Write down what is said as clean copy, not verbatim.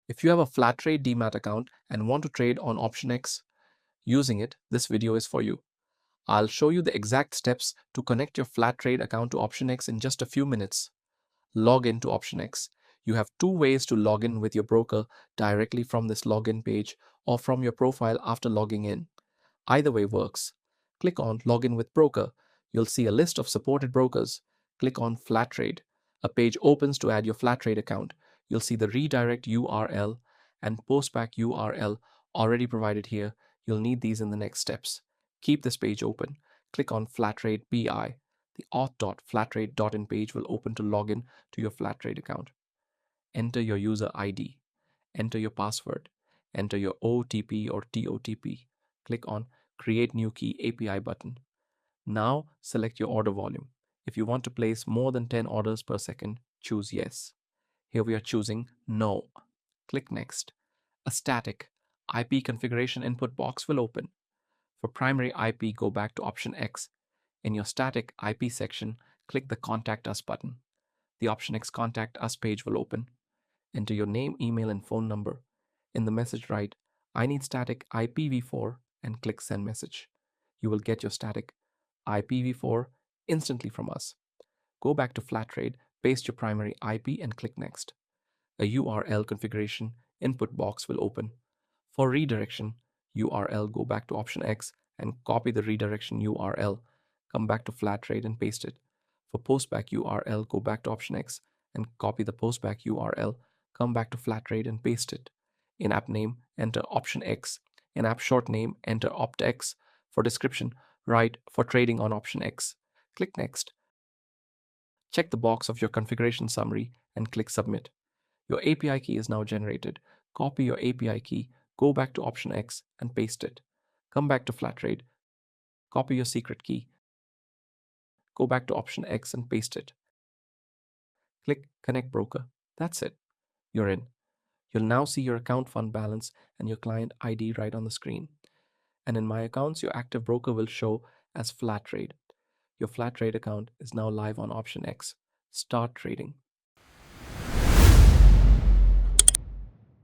If you have a Flattrade demat account and want to trade on OptionX using it, this video is for you. I'll show you the exact steps to connect your Flattrade account to OptionX in just a few minutes. Log in to OptionX. You have two ways to log in with your broker: directly from this login page or from your profile after logging in. Either way works. Click on Login with Broker. You'll see a list of supported brokers. Click on Flattrade. A page opens to add your Flattrade account. You'll see the redirect URL and postback URL already provided here. You'll need these in the next steps. Keep this page open. Click on Flattrade BI. The auth.flattrade.in page will open to log in to your Flattrade account. Enter your user ID. Enter your password. Enter your OTP or TOTP. Click on Create New Key API button. Now select your order volume. If you want to place more than 10 orders per second, choose Yes. Here we are choosing No. Click Next. A static IP configuration input box will open. For primary IP, go back to Option X. In your static IP section, click the Contact Us button. The OptionX Contact Us page will open. Enter your name, email, and phone number. In the message write, I need static IPv4 and click Send Message. You will get your static IPv4 instantly from us. Go back to Flattrade, paste your primary IP and click Next. A URL configuration input box will open. For redirection URL, go back to Option X and copy the redirection URL. Come back to Flattrade and paste it. For postback URL, go back to Option X and copy the postback URL. Come back to Flattrade and paste it. In-app name, enter Option X. In-app short name, enter OptX. For description, write for trading on Option X. Click Next. Check the box of your configuration summary and click Submit. Your API key is now generated. Copy your API key, go back to Option X and paste it. Come back to Flattrade. Copy your secret key. Go back to Option X and paste it. Click Connect Broker. That's it. You're in. You'll now see your account fund balance and your client ID right on the screen. And in My Accounts, your active broker will show as Flattrade. Your Flattrade account is now live on Option X. Start trading.